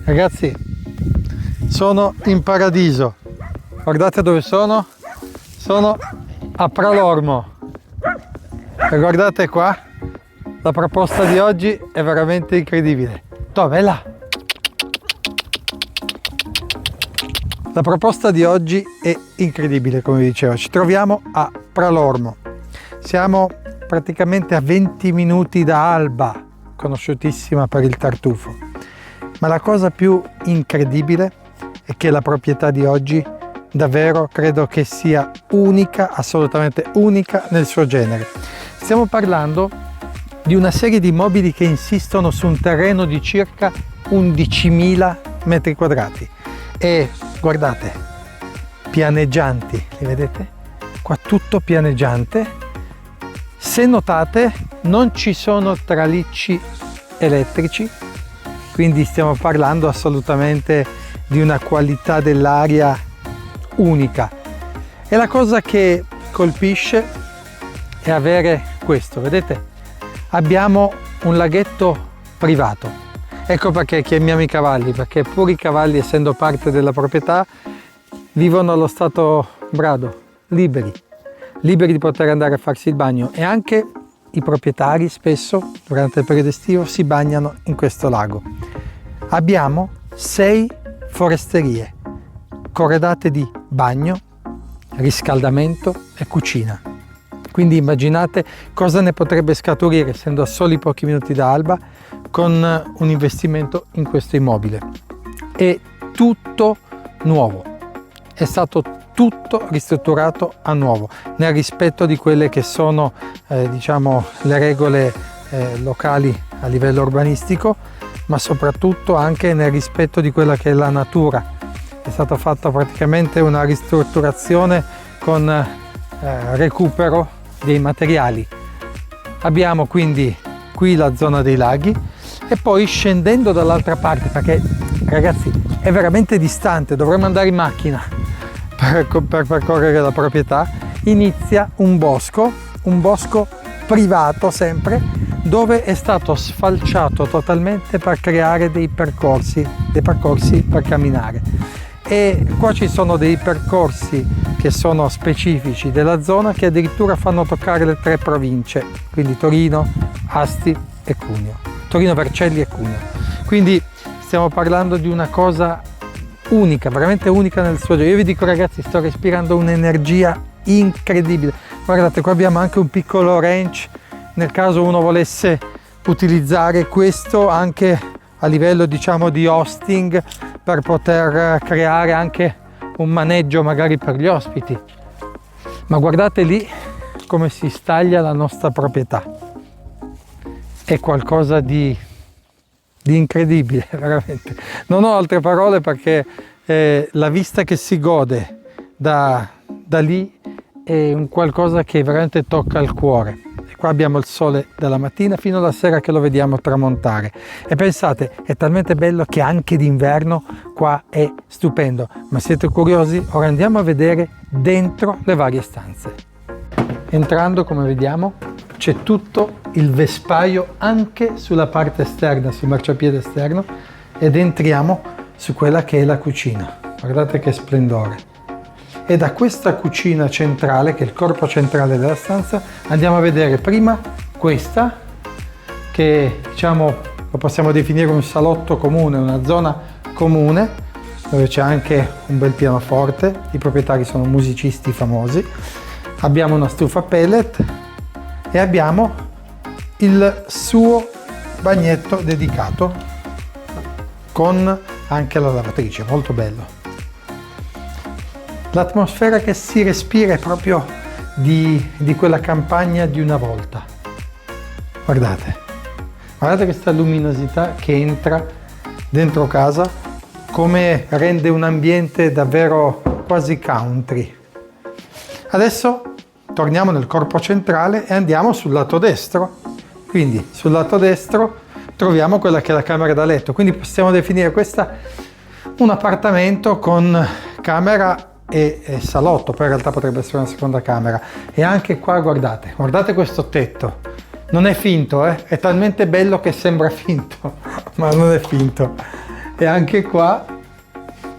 Ragazzi, sono in paradiso. Guardate dove sono. Sono a Pralormo. E guardate qua, la proposta di oggi è veramente incredibile. Dov'è là? La proposta di oggi è incredibile, come vi dicevo. Ci troviamo a Pralormo. Siamo praticamente a 20 minuti da Alba, conosciutissima per il tartufo. Ma la cosa più incredibile è che la proprietà di oggi davvero credo che sia unica, assolutamente unica nel suo genere. Stiamo parlando di una serie di immobili che insistono su un terreno di circa 11.000 metri quadrati e guardate, pianeggianti, li vedete? Qua tutto pianeggiante. Se notate non ci sono tralicci elettrici, quindi stiamo parlando assolutamente di una qualità dell'aria unica. E la cosa che colpisce è avere questo, vedete? Abbiamo un laghetto privato. Ecco perché chiamiamo i cavalli, perché pure i cavalli, essendo parte della proprietà, vivono allo stato brado, liberi di poter andare a farsi il bagno, e anche i proprietari spesso durante il periodo estivo si bagnano in questo lago. Abbiamo 6 foresterie corredate di bagno, riscaldamento e cucina. Quindi immaginate cosa ne potrebbe scaturire, essendo a soli pochi minuti da Alba, con un investimento in questo immobile. È tutto nuovo, è stato tutto ristrutturato a nuovo, nel rispetto di quelle che sono diciamo le regole locali a livello urbanistico, ma soprattutto anche nel rispetto di quella che è la natura. È stata fatta praticamente una ristrutturazione con recupero dei materiali. Abbiamo quindi qui la zona dei laghi e poi scendendo dall'altra parte, perché ragazzi è veramente distante, dovremmo andare in macchina per percorrere la proprietà, inizia un bosco privato sempre, dove è stato sfalciato totalmente per creare dei percorsi per camminare. E qua ci sono dei percorsi che sono specifici della zona, che addirittura fanno toccare le 3 province, quindi Torino, Asti e Cuneo, Torino, Vercelli e Cuneo. Quindi stiamo parlando di una cosa unica, veramente unica nel suo genere. Io vi dico ragazzi, sto respirando un'energia incredibile. Guardate, qua abbiamo anche un piccolo ranch, nel caso uno volesse utilizzare questo anche a livello diciamo di hosting, per poter creare anche un maneggio magari per gli ospiti. Ma guardate lì come si staglia la nostra proprietà, è qualcosa di incredibile, veramente. Non ho altre parole, perché la vista che si gode da lì è un qualcosa che veramente tocca il cuore. E qua abbiamo il sole dalla mattina fino alla sera che lo vediamo tramontare. E pensate, è talmente bello che anche d'inverno qua è stupendo. Ma siete curiosi? Ora andiamo a vedere dentro le varie stanze. Entrando, come vediamo, c'è tutto il vespaio anche sulla parte esterna, sul marciapiede esterno, ed entriamo su quella che è la cucina. Guardate che splendore. E da questa cucina centrale, che è il corpo centrale della stanza, andiamo a vedere prima questa, che diciamo lo possiamo definire un salotto comune, una zona comune, dove c'è anche un bel pianoforte, i proprietari sono musicisti famosi, abbiamo una stufa pellet e abbiamo il suo bagnetto dedicato con anche la lavatrice, molto bello. L'atmosfera che si respira è proprio di quella campagna di una volta. Guardate questa luminosità che entra dentro casa, come rende un ambiente davvero quasi country. Adesso torniamo nel corpo centrale e andiamo sul lato destro. Quindi sul lato destro troviamo quella che è la camera da letto, quindi possiamo definire questa un appartamento con camera e salotto, poi in realtà potrebbe essere una seconda camera. E anche qua guardate questo tetto, non è finto, è talmente bello che sembra finto, ma non è finto. E anche qua,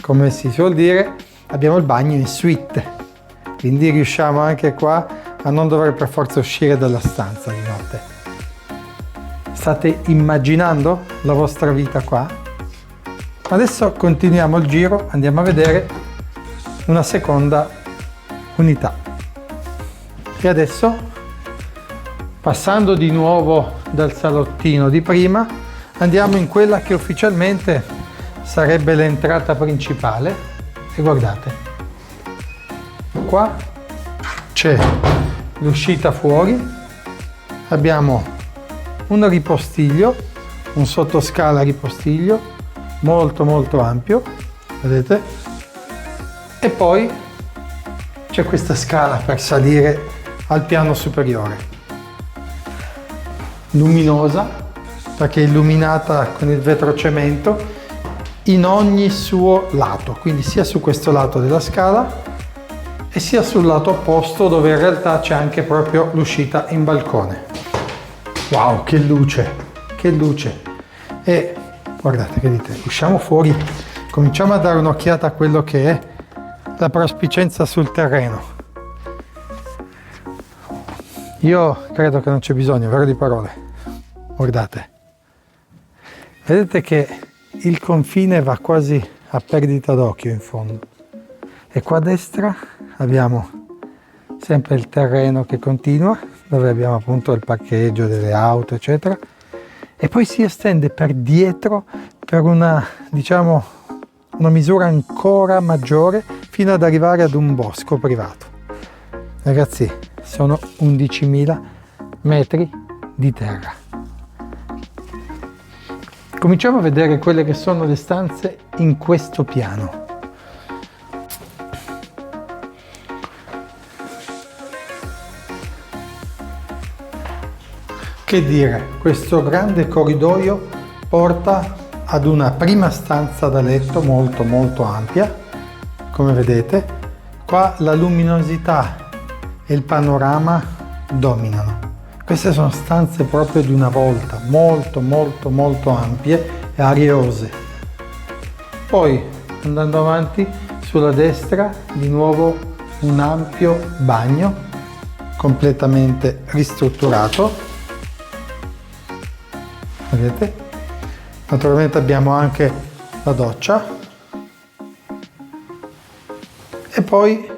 come si suol dire, abbiamo il bagno in suite, quindi riusciamo anche qua a non dover per forza uscire dalla stanza di notte. State immaginando la vostra vita qua? Adesso continuiamo il giro, andiamo a vedere una seconda unità. E adesso, passando di nuovo dal salottino di prima, andiamo in quella che ufficialmente sarebbe l'entrata principale. E guardate, qua c'è l'uscita fuori, abbiamo un ripostiglio, un sottoscala ripostiglio molto ampio, vedete? E poi c'è questa scala per salire al piano superiore, luminosa perché è illuminata con il vetrocemento in ogni suo lato, quindi sia su questo lato della scala e sia sul lato opposto, dove in realtà c'è anche proprio l'uscita in balcone. Wow, che luce, che luce! E guardate, che dite, usciamo fuori, cominciamo a dare un'occhiata a quello che è la prospicienza sul terreno. Io credo che non c'è bisogno, vero di parole. Guardate, vedete che il confine va quasi a perdita d'occhio in fondo. E qua a destra abbiamo sempre il terreno che continua, dove abbiamo appunto il parcheggio delle auto, eccetera. E poi si estende per dietro per una, diciamo, una misura ancora maggiore fino ad arrivare ad un bosco privato. Ragazzi, sono 11.000 metri di terra. Cominciamo a vedere quelle che sono le stanze in questo piano. Che dire, questo grande corridoio porta ad una prima stanza da letto molto ampia, come vedete. Qua la luminosità e il panorama dominano. Queste sono stanze proprio di una volta, molto ampie e ariose. Poi, andando avanti, sulla destra di nuovo un ampio bagno completamente ristrutturato. Vedete? Naturalmente abbiamo anche la doccia. E poi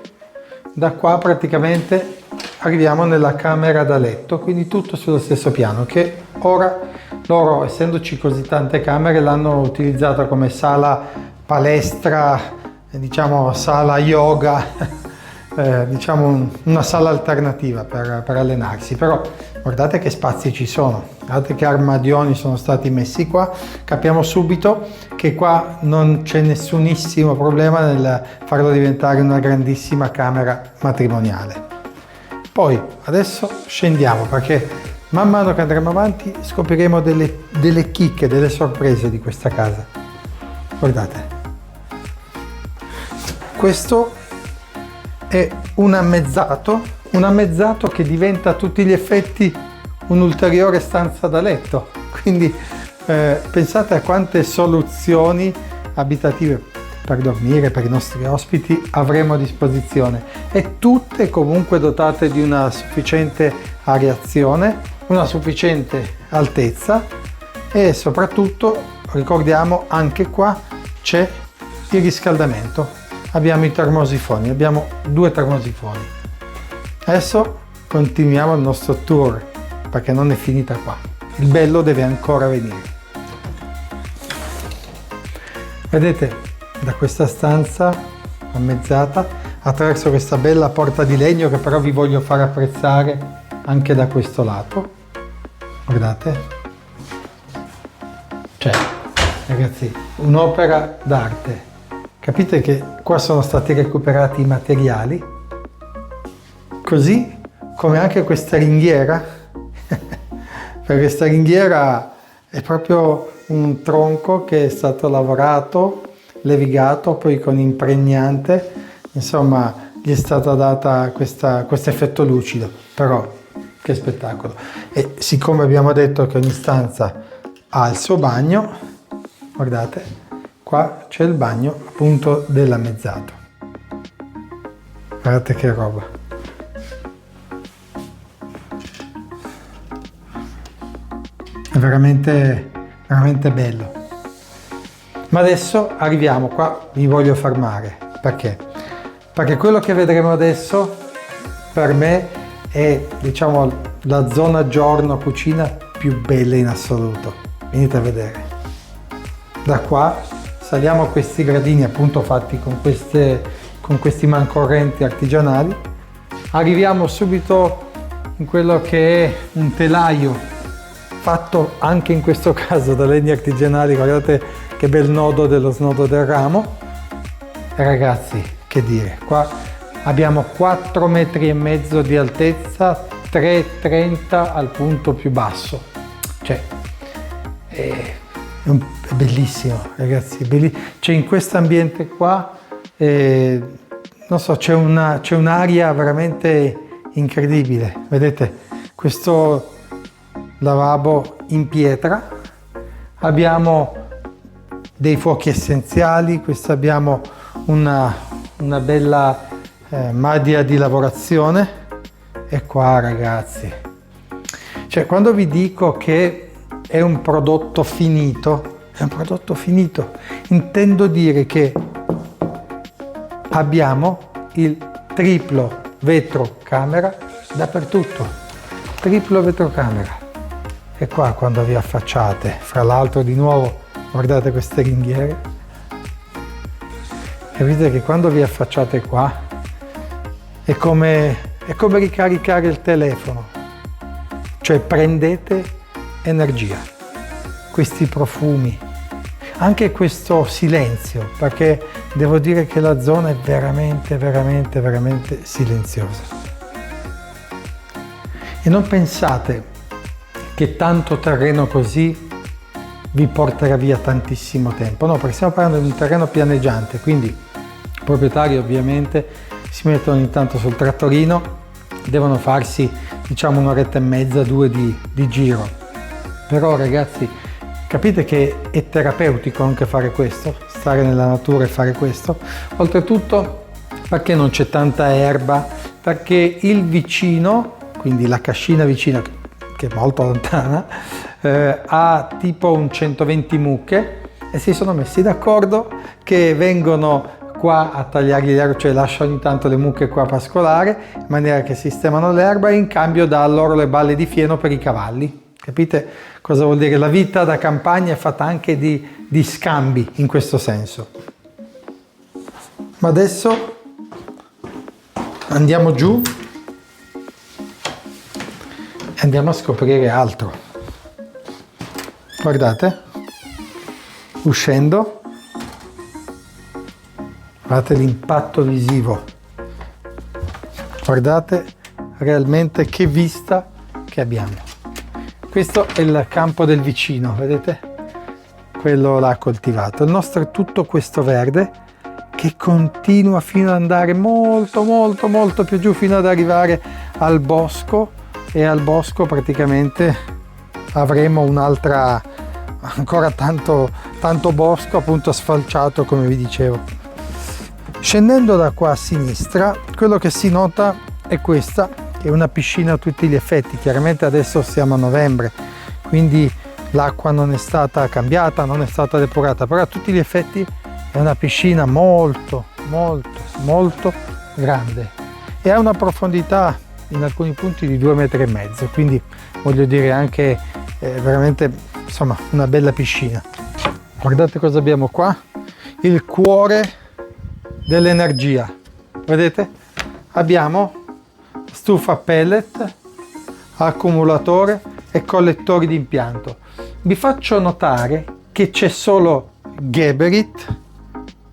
da qua praticamente arriviamo nella camera da letto, quindi tutto sullo stesso piano, che ora loro, essendoci così tante camere, l'hanno utilizzata come sala palestra, diciamo sala yoga, diciamo una sala alternativa per allenarsi. Però guardate che spazi ci sono, guardate che armadioni sono stati messi qua. Capiamo subito che qua non c'è nessunissimo problema nel farlo diventare una grandissima camera matrimoniale. Poi adesso scendiamo, perché man mano che andremo avanti scopriremo delle chicche, delle sorprese di questa casa. Guardate, questo è un ammezzato che diventa a tutti gli effetti un'ulteriore stanza da letto. Quindi pensate a quante soluzioni abitative per dormire, per i nostri ospiti avremo a disposizione, e tutte comunque dotate di una sufficiente areazione, una sufficiente altezza, e soprattutto ricordiamo anche qua c'è il riscaldamento, abbiamo i termosifoni, abbiamo 2 termosifoni. Adesso continuiamo il nostro tour, perché non è finita qua, il bello deve ancora venire. Vedete, da questa stanza ammezzata, attraverso questa bella porta di legno, che però vi voglio far apprezzare anche da questo lato, guardate, cioè ragazzi, un'opera d'arte. Capite che qua sono stati recuperati i materiali, così come anche questa ringhiera, perché questa ringhiera è proprio un tronco che è stato lavorato, levigato, poi con impregnante, insomma gli è stata data questo effetto lucido. Però che spettacolo! E siccome abbiamo detto che ogni stanza ha il suo bagno, guardate, qua c'è il bagno appunto dell'ammezzato. Guardate che roba. È veramente, veramente bello. Ma adesso arriviamo qua, vi voglio fermare. Perché? Perché quello che vedremo adesso per me è, diciamo, la zona giorno cucina più bella in assoluto. Venite a vedere. Da qua saliamo questi gradini appunto fatti con questi mancorrenti artigianali. Arriviamo subito in quello che è un telaio fatto anche in questo caso da legni artigianali. Guardate che bel nodo dello snodo del ramo. E ragazzi, che dire, qua abbiamo 4,5 metri di altezza, 3,30 al punto più basso. Cioè, è bellissimo, ragazzi. C'è in questo ambiente qua, non so, c'è un'aria veramente incredibile. Vedete, questo lavabo in pietra, abbiamo dei fuochi essenziali, questo abbiamo una bella madia di lavorazione. E qua, ragazzi, cioè, quando vi dico che è un prodotto finito, intendo dire che abbiamo il triplo vetrocamera dappertutto, triplo vetrocamera. E qua quando vi affacciate, fra l'altro di nuovo guardate queste ringhiere, e vedete che quando vi affacciate qua è come ricaricare il telefono, cioè prendete energia, questi profumi, anche questo silenzio, perché devo dire che la zona è veramente, veramente, veramente silenziosa. E non pensate che tanto terreno così vi porterà via tantissimo tempo, no, perché stiamo parlando di un terreno pianeggiante, quindi i proprietari ovviamente si mettono ogni tanto sul trattorino, devono farsi, diciamo, un'oretta e mezza, 2 di giro. Però ragazzi, capite che è terapeutico anche fare questo, stare nella natura e fare questo. Oltretutto, perché non c'è tanta erba? Perché il vicino, quindi la cascina vicina, che è molto lontana, ha tipo un 120 mucche e si sono messi d'accordo che vengono qua a tagliargli l'erba, cioè lasciano ogni tanto le mucche qua a pascolare in maniera che sistemano l'erba e in cambio dà loro le balle di fieno per i cavalli. Capite cosa vuol dire? La vita da campagna è fatta anche di scambi in questo senso. Ma adesso andiamo giù e andiamo a scoprire altro. Guardate, uscendo, guardate l'impatto visivo, guardate realmente che vista che abbiamo. Questo è il campo del vicino, vedete? Quello l'ha coltivato. Il nostro è tutto questo verde che continua fino ad andare molto molto molto più giù, fino ad arrivare al bosco, e al bosco praticamente avremo un'altra, ancora tanto bosco appunto sfalciato, come vi dicevo. Scendendo da qua a sinistra, quello che si nota è questa, che è una piscina a tutti gli effetti. Chiaramente adesso siamo a novembre, quindi l'acqua non è stata cambiata, non è stata depurata, però a tutti gli effetti è una piscina molto molto molto grande e ha una profondità in alcuni punti di 2,5 metri, quindi voglio dire anche veramente, insomma, una bella piscina. Guardate cosa abbiamo qua, il cuore dell'energia. Vedete? Abbiamo stufa a pellet, accumulatore e collettori di impianto. Vi faccio notare che c'è solo Geberit,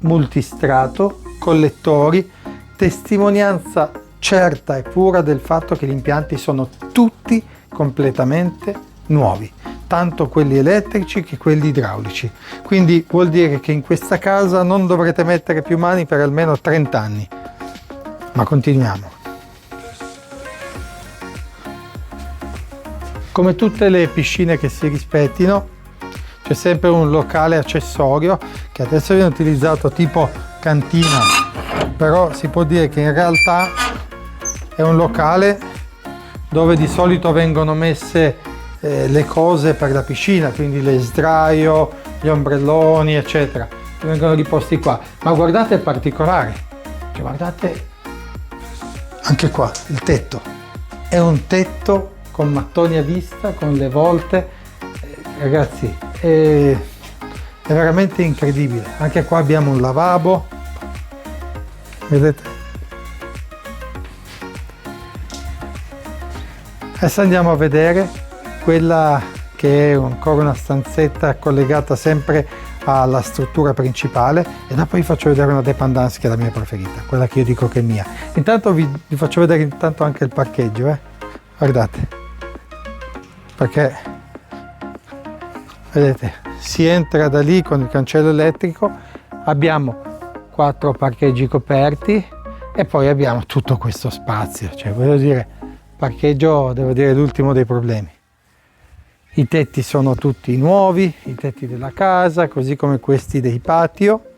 multistrato, collettori, testimonianza certa e pura del fatto che gli impianti sono tutti completamente nuovi, tanto quelli elettrici che quelli idraulici. Quindi vuol dire che in questa casa non dovrete mettere più mani per almeno 30 anni. Ma continuiamo. Come tutte le piscine che si rispettino, c'è sempre un locale accessorio che adesso viene utilizzato tipo cantina, però si può dire che in realtà è un locale dove di solito vengono messe le cose per la piscina, quindi le sdraio, gli ombrelloni eccetera, che vengono riposti qua. Ma guardate il particolare, cioè guardate anche qua il tetto, è un tetto con mattoni a vista, con le volte, ragazzi è veramente incredibile. Anche qua abbiamo un lavabo, vedete? Adesso andiamo a vedere quella che è ancora una stanzetta collegata sempre alla struttura principale, e dopo vi faccio vedere una dépendance che è la mia preferita, quella che io dico che è mia. Intanto vi faccio vedere intanto anche il parcheggio, guardate, perché vedete si entra da lì con il cancello elettrico, abbiamo 4 parcheggi coperti e poi abbiamo tutto questo spazio, cioè voglio dire, parcheggio devo dire l'ultimo dei problemi. I tetti sono tutti nuovi, i tetti della casa, così come questi dei patio.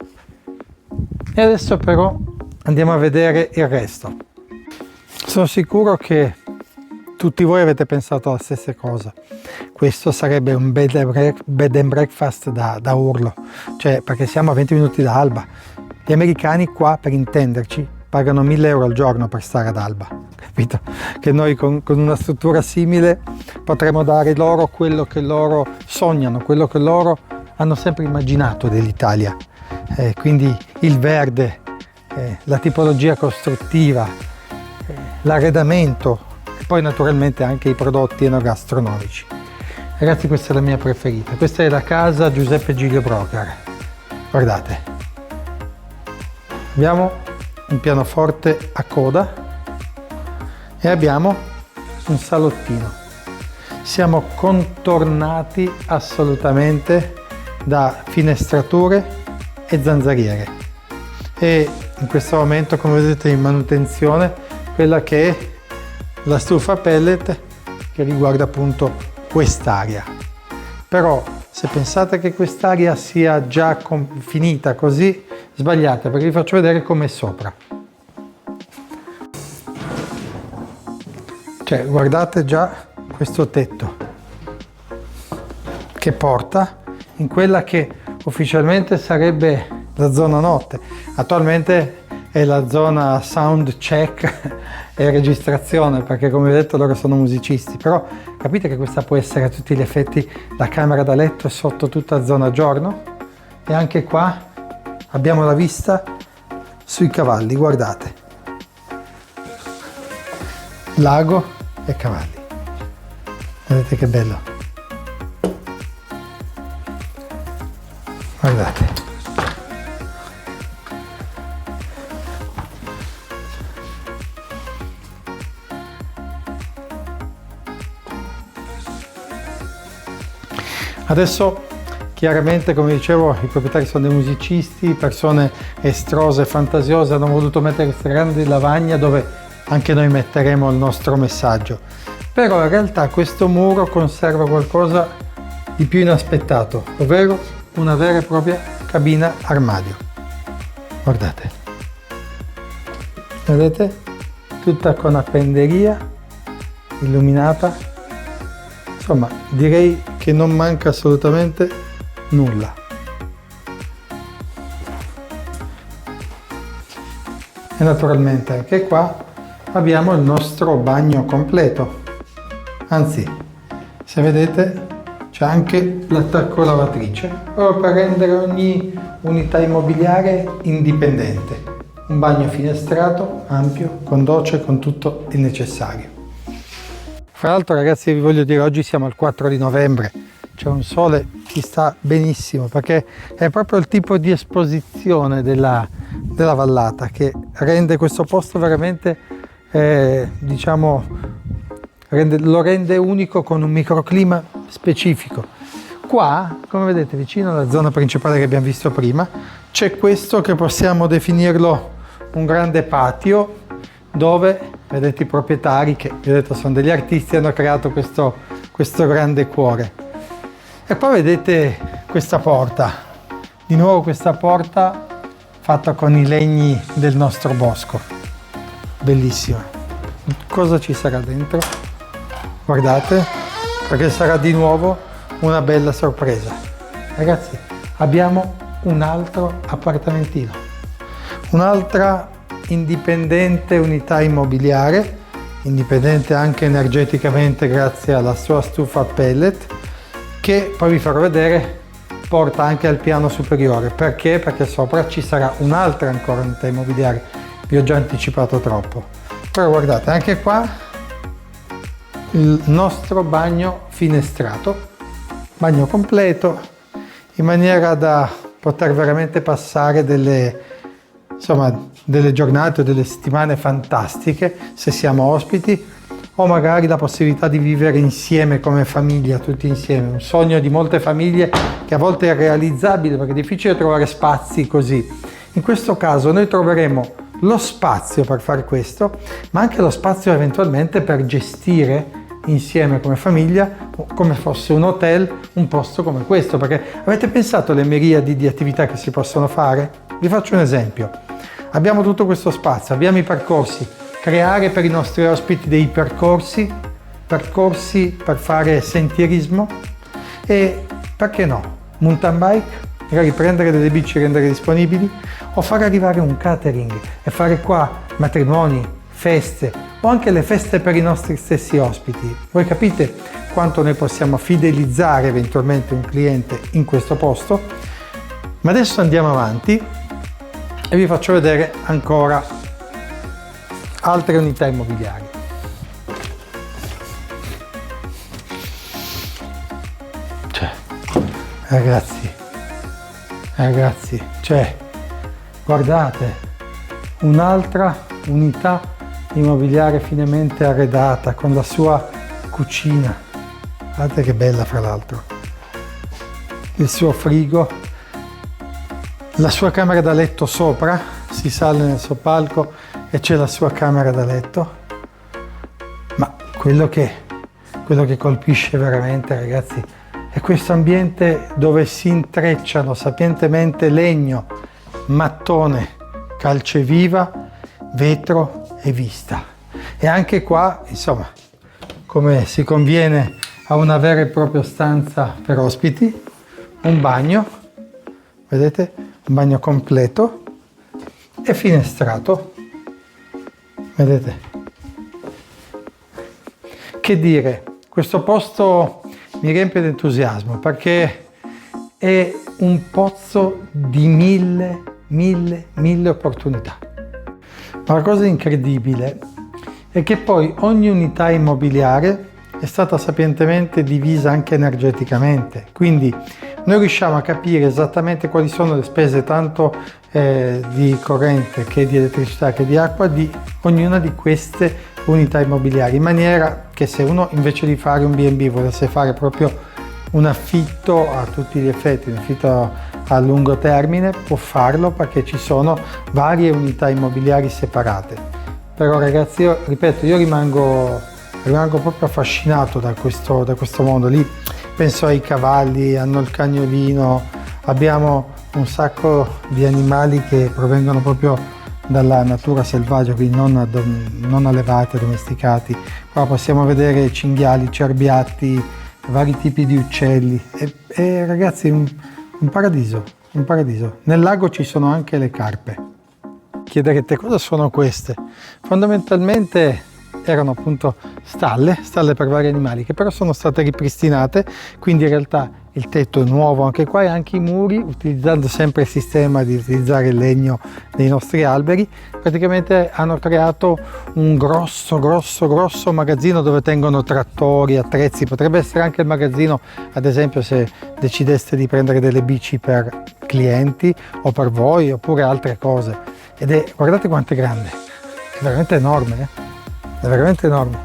E adesso però andiamo a vedere il resto. Sono sicuro che tutti voi avete pensato alla stessa cosa. Questo sarebbe un bed and breakfast da urlo, cioè perché siamo a 20 minuti da Alba. Gli americani qua, per intenderci, pagano 1.000 euro al giorno per stare ad Alba, capito? Che noi con una struttura simile potremmo dare loro quello che loro sognano, quello che loro hanno sempre immaginato dell'Italia. Quindi il verde, la tipologia costruttiva, l'arredamento e poi naturalmente anche i prodotti enogastronomici. Ragazzi, questa è la mia preferita. Questa è la casa Giuseppe Giglio Broker. Guardate, abbiamo un pianoforte a coda e abbiamo un salottino. Siamo contornati assolutamente da finestrature e zanzariere, e in questo momento, come vedete, in manutenzione quella che è la stufa a pellet che riguarda appunto quest'area. Però se pensate che quest'area sia già finita così, sbagliate, perché vi faccio vedere com'è sopra. Cioè guardate già questo tetto che porta in quella che ufficialmente sarebbe la zona notte. Attualmente è la zona sound check e registrazione, perché come vi ho detto loro sono musicisti, però capite che questa può essere a tutti gli effetti la camera da letto sotto tutta zona giorno. E anche qua abbiamo la vista sui cavalli, guardate, lago e cavalli, vedete che bello, guardate. Adesso chiaramente, come dicevo, i proprietari sono dei musicisti, persone estrose e fantasiose, hanno voluto mettere questa grande lavagna dove anche noi metteremo il nostro messaggio. Però in realtà questo muro conserva qualcosa di più inaspettato, ovvero una vera e propria cabina armadio. Guardate, vedete? Tutta con appenderia illuminata, insomma direi che non manca assolutamente nulla. E naturalmente anche qua abbiamo il nostro bagno completo, anzi se vedete c'è anche l'attacco lavatrice proprio per rendere ogni unità immobiliare indipendente. Un bagno finestrato, ampio, con docce, con tutto il necessario. Fra l'altro ragazzi, vi voglio dire, oggi siamo al 4 di novembre, c'è un sole, ci sta benissimo, perché è proprio il tipo di esposizione della vallata che rende questo posto veramente, lo rende unico, con un microclima specifico. Qua, come vedete, vicino alla zona principale che abbiamo visto prima, c'è questo che possiamo definirlo un grande patio, dove vedete i proprietari, che vedete sono degli artisti, hanno creato questo grande cuore. E poi vedete questa porta, di nuovo questa porta fatta con i legni del nostro bosco, bellissima. Cosa ci sarà dentro? Guardate, perché sarà di nuovo una bella sorpresa. Ragazzi, abbiamo un altro appartamentino, un'altra indipendente unità immobiliare, indipendente anche energeticamente grazie alla sua stufa a pellet, che poi vi farò vedere porta anche al piano superiore. Perché? Perché sopra ci sarà un'altra ancora unità immobiliare. Vi ho già anticipato troppo. Però guardate, anche qua il nostro bagno finestrato, bagno completo, in maniera da poter veramente passare delle giornate o delle settimane fantastiche se siamo ospiti, o magari la possibilità di vivere insieme come famiglia, tutti insieme. Un sogno di molte famiglie che a volte è realizzabile perché è difficile trovare spazi così. In questo caso noi troveremo lo spazio per fare questo, ma anche lo spazio eventualmente per gestire insieme come famiglia, come fosse un hotel, un posto come questo. Perché avete pensato alle miriadi di attività che si possono fare? Vi faccio un esempio. Abbiamo tutto questo spazio, abbiamo i percorsi, creare per i nostri ospiti dei percorsi per fare sentierismo e, perché no, mountain bike, magari prendere delle bici e rendere disponibili, o far arrivare un catering e fare qua matrimoni, feste o anche le feste per i nostri stessi ospiti. Voi capite quanto noi possiamo fidelizzare eventualmente un cliente in questo posto? Ma adesso andiamo avanti e vi faccio vedere ancora altre unità immobiliari. Cioè, ragazzi, cioè, guardate, un'altra unità immobiliare finemente arredata con la sua cucina. Guardate che bella, fra l'altro. Il suo frigo, la sua camera da letto sopra, si sale nel suo palco e c'è la sua camera da letto. Ma quello che colpisce veramente, ragazzi, è questo ambiente dove si intrecciano sapientemente legno, mattone, calceviva, vetro e vista. E anche qua, insomma, come si conviene a una vera e propria stanza per ospiti, un bagno, vedete, un bagno completo e finestrato, vedete. Che dire, questo posto mi riempie di entusiasmo perché è un pozzo di mille opportunità. Ma la cosa incredibile è che poi ogni unità immobiliare è stata sapientemente divisa anche energeticamente, quindi noi riusciamo a capire esattamente quali sono le spese tanto di corrente che di elettricità che di acqua di ognuna di queste unità immobiliari, in maniera che se uno invece di fare un B&B volesse fare proprio un affitto a tutti gli effetti, un affitto a lungo termine, può farlo perché ci sono varie unità immobiliari separate. Però ragazzi, io ripeto, io rimango proprio affascinato da questo mondo. Lì penso ai cavalli, hanno il cagnolino, abbiamo un sacco di animali che provengono proprio dalla natura selvaggia, quindi non allevati, addomesticati. Qua possiamo vedere cinghiali, cerbiatti, vari tipi di uccelli e ragazzi un paradiso. Nel lago ci sono anche le carpe. Chiederete cosa sono queste? Fondamentalmente erano appunto stalle per vari animali che però sono state ripristinate, quindi in realtà il tetto è nuovo anche qua e anche i muri, utilizzando sempre il sistema di utilizzare il legno dei nostri alberi, praticamente hanno creato un grosso magazzino dove tengono trattori, attrezzi. Potrebbe essere anche il magazzino, ad esempio, se decideste di prendere delle bici per clienti o per voi oppure altre cose. Guardate quanto è grande, è veramente enorme, è veramente enorme.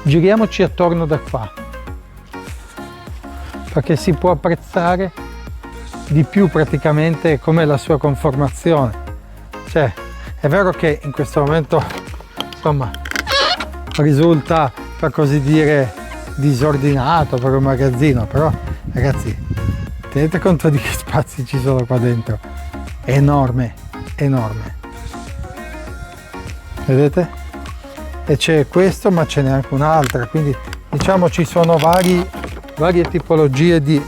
Giriamoci attorno da qua perché si può apprezzare di più praticamente com'è la sua conformazione. Cioè, è vero che in questo momento insomma risulta, per così dire, disordinato per un magazzino, però Ragazzi, tenete conto di che spazi ci sono qua dentro. È enorme, enorme. Vedete? E c'è questo, ma ce n'è anche un'altra, quindi diciamo ci sono varie tipologie di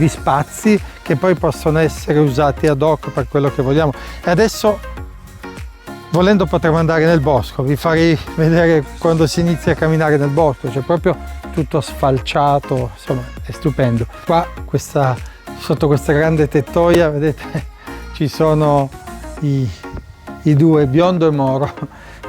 spazi che poi possono essere usati ad hoc per quello che vogliamo. E adesso, volendo, potremo andare nel bosco. Vi farei vedere quando si inizia a camminare nel bosco, c'è proprio tutto sfalciato, insomma è stupendo. Qua sotto questa grande tettoia, vedete, ci sono i due, Biondo e Moro,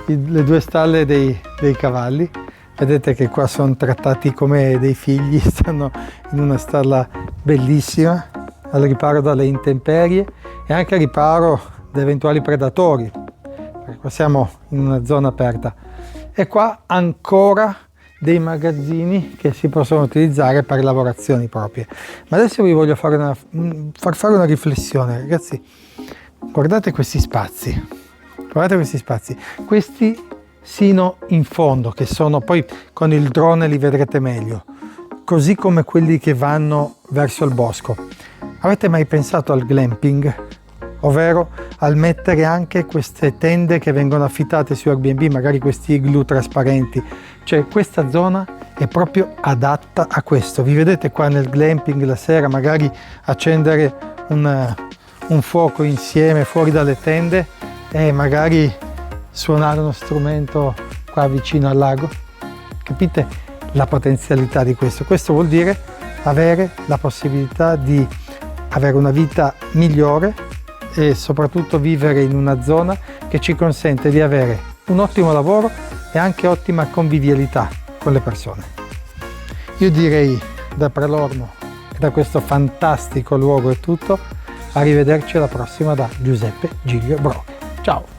le due stalle dei cavalli. Vedete che qua sono trattati come dei figli, stanno in una stalla bellissima, al riparo dalle intemperie e anche al riparo da eventuali predatori, perché qua siamo in una zona aperta. E qua ancora dei magazzini che si possono utilizzare per lavorazioni proprie. Ma adesso vi voglio far fare una riflessione, ragazzi. Guardate questi spazi, questi sino in fondo, che sono poi con il drone li vedrete meglio, così come quelli che vanno verso il bosco. Avete mai pensato al glamping? Ovvero al mettere anche queste tende che vengono affittate su Airbnb, magari questi igloo trasparenti. Cioè questa zona è proprio adatta a questo. Vi vedete qua nel glamping la sera magari accendere un fuoco insieme fuori dalle tende e magari suonare uno strumento qua vicino al lago. Capite la potenzialità di questo? Questo vuol dire avere la possibilità di avere una vita migliore e soprattutto vivere in una zona che ci consente di avere un ottimo lavoro e anche ottima convivialità con le persone. Io direi da Pralormo e da questo fantastico luogo è tutto. Arrivederci alla prossima da Giuseppe Giglio Broche. Ciao!